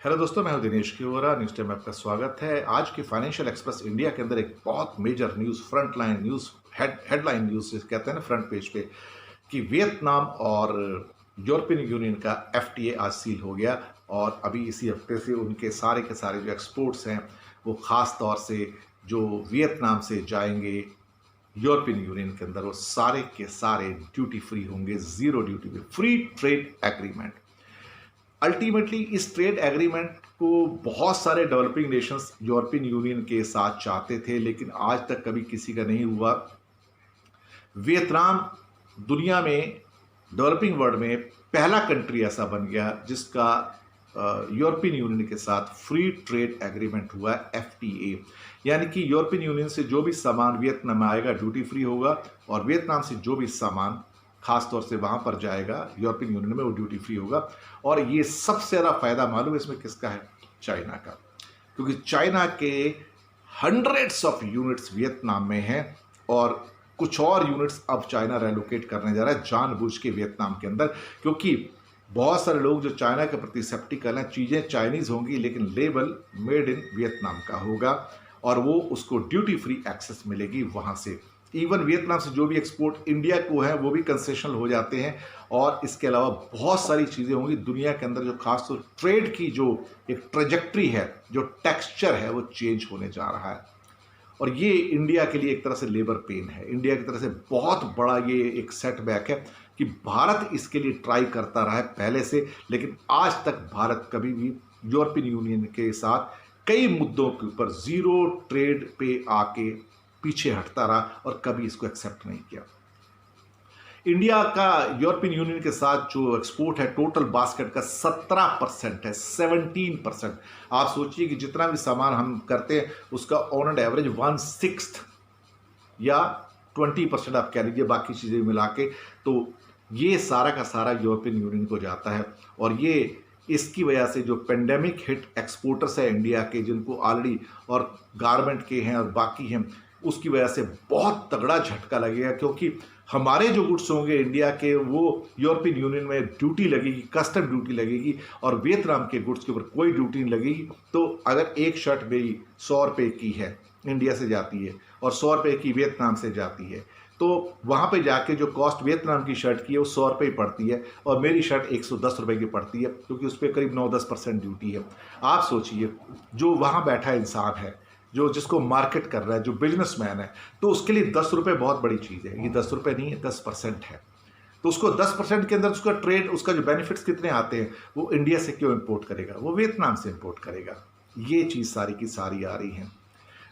Hello दोस्तों, मैं हूं दिनेश किवरा। न्यूज़ टाइम में आपका स्वागत है। आज के फाइनेंशियल एक्सप्रेस इंडिया के अंदर एक बहुत major news, front line news, headline news जिसे कहते हैं ना फ्रंट पेज पे, कि वियतनाम और यूरोपियन यूनियन का एफटीए आज सील हो गया। और अभी इसी हफ्ते से उनके सारे के सारे जो एक्सपोर्ट्स हैं वो ख़ास तौर से जो वियतनाम से जाएंगे यूरोपियन यूनियन के अंदर, वो सारे के सारे ड्यूटी फ्री होंगे, ज़ीरो ड्यूटी पे, फ्री ट्रेड एग्रीमेंट। अल्टीमेटली इस ट्रेड एग्रीमेंट को बहुत सारे डेवलपिंग नेशंस यूरोपियन यूनियन के साथ चाहते थे, लेकिन आज तक कभी किसी का नहीं हुआ। वियतनाम दुनिया में, डेवलपिंग वर्ल्ड में पहला कंट्री ऐसा बन गया जिसका यूरोपियन यूनियन के साथ फ्री ट्रेड एग्रीमेंट हुआ, एफटीए। यानी कि यूरोपियन यूनियन से जो भी सामान वियतनाम में आएगा ड्यूटी फ्री होगा, और वियतनाम से जो भी सामान खास तौर से वहां पर जाएगा यूरोपियन यूनियन में, वो ड्यूटी फ्री होगा। और ये सबसे ज़्यादा फायदा मालूम है इसमें किसका है? चाइना का। क्योंकि चाइना के हंड्रेड्स ऑफ यूनिट्स वियतनाम में हैं, और कुछ और यूनिट्स अब चाइना रेलोकेट करने जा रहा है जानबूझ के वियतनाम के अंदर। क्योंकि बहुत सारे लोग जो चाइना के प्रति सेप्टिकल हैं, चीज़ें चाइनीज़ होंगी लेकिन लेबल मेड इन वियतनाम का होगा, और वो उसको ड्यूटी फ्री एक्सेस मिलेगी वहाँ से। इवन वियतनाम से जो भी एक्सपोर्ट इंडिया को है वो भी कंसेशनल हो जाते हैं। और इसके अलावा बहुत सारी चीज़ें होंगी दुनिया के अंदर, जो खासतौर ट्रेड की जो एक ट्रेजेक्ट्री है, जो टेक्सचर है, वो चेंज होने जा रहा है। और ये इंडिया के लिए एक तरह से लेबर पेन है, इंडिया की तरह से बहुत बड़ा ये एक सेटबैक है कि भारत इसके लिए ट्राई करता रहा है पहले से, लेकिन आज तक भारत कभी भी यूरोपियन यूनियन के साथ कई मुद्दों के ऊपर ज़ीरो ट्रेड पे आके पीछे हटता रहा और कभी इसको एक्सेप्ट नहीं किया। इंडिया का यूरोपियन यूनियन के साथ जो एक्सपोर्ट है, टोटल बास्केट का 17% है, 17%। आप सोचिए कि जितना भी सामान हम करते हैं उसका ऑन एंड एवरेज 1/6 या 20% आप कह लीजिए, बाकी चीज़ें मिला के, तो ये सारा का सारा यूरोपियन यूनियन को जाता है। और ये इसकी वजह से जो पेंडेमिक हिट एक्सपोर्टर्स है इंडिया के, जिनको ऑलरेडी और गारमेंट के हैं और बाकी हैं, उसकी वजह से बहुत तगड़ा झटका लगेगा। क्योंकि हमारे जो गुड्स होंगे इंडिया के, वो यूरोपियन यूनियन में ड्यूटी लगेगी, कस्टम ड्यूटी लगेगी, और वियतनाम के गुड्स के ऊपर कोई ड्यूटी नहीं लगेगी। तो अगर एक शर्ट भी 100 रुपये की है, इंडिया से जाती है, और 100 रुपये की वियतनाम से जाती है, तो वहाँ पे जाके जो कॉस्ट वियतनाम की शर्ट की है वो 100 रुपये ही पड़ती है, और मेरी शर्ट 110 रुपये की पड़ती है, क्योंकि उस पर करीब 9-10% ड्यूटी है। आप सोचिए, जो वहाँ बैठा इंसान है, जो जिसको मार्केट कर रहा है, जो बिजनेसमैन है, तो उसके लिए 10 रुपये बहुत बड़ी चीज़ है। ये 10 रुपये नहीं है, 10% है। तो उसको 10% के अंदर उसका ट्रेड, उसका जो बेनिफिट्स कितने आते हैं, वो इंडिया से क्यों इंपोर्ट करेगा? वो वियतनाम से इंपोर्ट करेगा। ये चीज़ सारी की सारी आ रही है।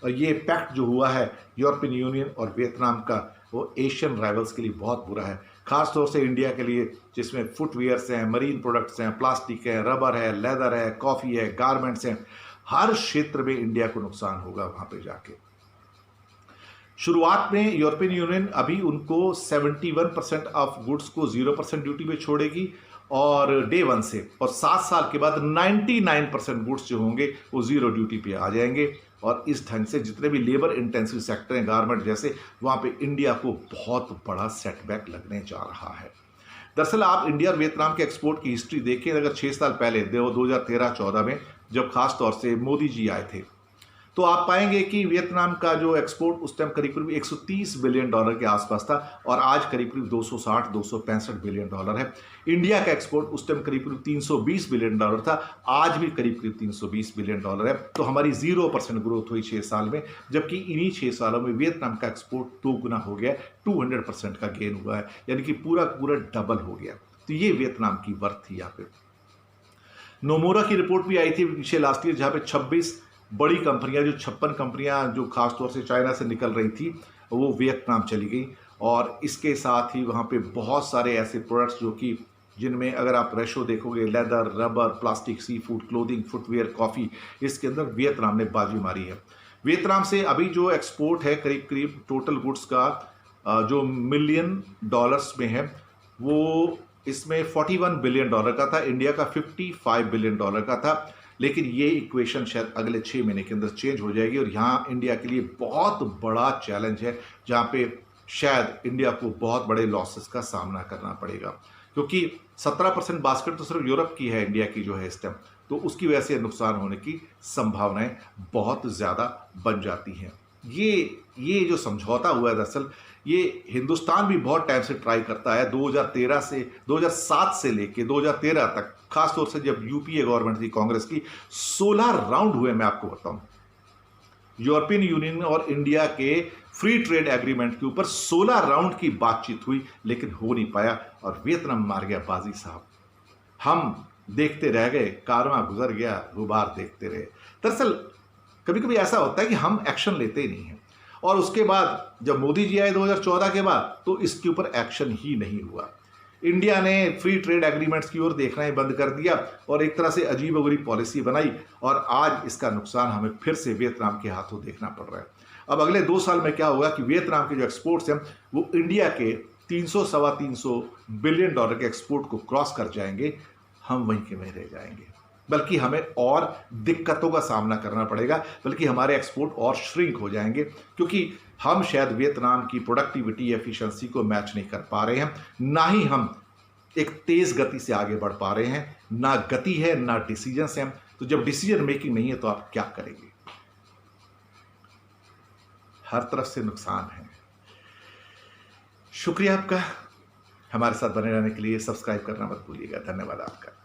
और ये पैक्ट जो हुआ है यूरोपियन यूनियन और वियतनाम का, वो एशियन राइवल्स के लिए बहुत बुरा है, खास तौर से इंडिया के लिए, जिसमें फुटवेयर्स हैं, मरीन प्रोडक्ट्स हैं, प्लास्टिक है, रबर है, लेदर है, कॉफ़ी है, गारमेंट्स हैं। हर क्षेत्र में इंडिया को नुकसान होगा वहां पे जाके। शुरुआत में यूरोपियन यूनियन अभी उनको 71% ऑफ गुड्स को 0% ड्यूटी पे छोड़ेगी, और डे 1 से, और 7 साल के बाद 99% गुड्स जो होंगे वो ज़ीरो ड्यूटी पे आ जाएंगे। और इस ढंग से जितने भी लेबर इंटेंसिव सेक्टर हैं, गारमेंट जैसे, वहाँ पे इंडिया को बहुत बड़ा सेटबैक लगने जा रहा है। दरअसल आप इंडिया और वियतनाम के एक्सपोर्ट की हिस्ट्री देखें, अगर 6 साल पहले 2013-14 में जब खास तौर से मोदी जी आए थे, तो आप पाएंगे कि वियतनाम का जो एक्सपोर्ट उस टाइम करीब करीब $130 बिलियन के आसपास था, और आज करीब करीब 260-265 बिलियन डॉलर है। इंडिया का एक्सपोर्ट उस टाइम करीब करीब $320 बिलियन था, आज भी करीब करीब $320 बिलियन है। तो हमारी 0% ग्रोथ हुई 6 साल में, जबकि इन्हीं 6 सालों में वियतनाम का एक्सपोर्ट 2 गुना हो गया, 200% का गेन हुआ है, यानी कि पूरा पूरा डबल हो गया। तो ये वियतनाम की वर्थ थी। यहाँ पे नोमोरा की रिपोर्ट भी आई थी पीछे लास्ट ईयर, जहाँ पे 26 बड़ी कंपनियां, जो 56 कंपनियां जो खासतौर से चाइना से निकल रही थी, वो वियतनाम चली गई। और इसके साथ ही वहाँ पे बहुत सारे ऐसे प्रोडक्ट्स जो कि, जिनमें अगर आप रेशो देखोगे, leather, rubber, plastic, sea food, clothing, footwear, coffee, इसके अंदर वियतनाम ने बाजी मारी है। वियतनाम से अभी जो एक्सपोर्ट है करीब करीब टोटल गुड्स का जो मिलियन डॉलर्स में है, वो इसमें $41 बिलियन का था, इंडिया का $55 बिलियन का था। लेकिन ये इक्वेशन शायद अगले 6 महीने के अंदर चेंज हो जाएगी, और यहाँ इंडिया के लिए बहुत बड़ा चैलेंज है, जहाँ पे शायद इंडिया को बहुत बड़े लॉसेस का सामना करना पड़ेगा। क्योंकि 17% बास्केट तो सिर्फ यूरोप की है, इंडिया की जो है इस टाइम, तो उसकी वजह से नुकसान होने की संभावनाएं बहुत ज़्यादा बन जाती हैं। ये जो समझौता हुआ है, दरअसल ये हिंदुस्तान भी बहुत टाइम से ट्राई करता है। 2013 से 2007 से लेके 2013 तक, खासतौर से जब यूपीए गवर्नमेंट थी कांग्रेस की, 16 राउंड हुए। मैं आपको बताऊं, यूरोपियन यूनियन और इंडिया के फ्री ट्रेड एग्रीमेंट के ऊपर 16 राउंड की बातचीत हुई, लेकिन हो नहीं पाया और वियतनाम मार गया बाजी साहब। हम देखते रह गए, कारवां गुजर गया, गुबार देखते रहे। दरअसल कभी कभी ऐसा होता है कि हम एक्शन लेते ही नहीं हैं, और उसके बाद जब मोदी जी आए 2014 के बाद, तो इसके ऊपर एक्शन ही नहीं हुआ। इंडिया ने फ्री ट्रेड एग्रीमेंट्स की ओर देखना ही बंद कर दिया और एक तरह से अजीबोगरीब पॉलिसी बनाई, और आज इसका नुकसान हमें फिर से वियतनाम के हाथों देखना पड़ रहा है। अब अगले 2 साल में क्या होगा कि वियतनाम के जो एक्सपोर्ट्स हैं वो इंडिया के 300-325 बिलियन डॉलर के एक्सपोर्ट को क्रॉस कर जाएंगे। हम वहीं के वहीं रह जाएंगे, बल्कि हमें और दिक्कतों का सामना करना पड़ेगा, बल्कि हमारे एक्सपोर्ट और श्रिंक हो जाएंगे, क्योंकि हम शायद वियतनाम की प्रोडक्टिविटी एफिशिएंसी को मैच नहीं कर पा रहे हैं, ना ही हम एक तेज गति से आगे बढ़ पा रहे हैं। ना गति है, ना डिसीजंस हैं। तो जब डिसीजन मेकिंग नहीं है तो आप क्या करेंगे? हर तरफ से नुकसान है। शुक्रिया आपका, हमारे साथ बने रहने के लिए। सब्सक्राइब करना मत भूलिएगा। धन्यवाद आपका।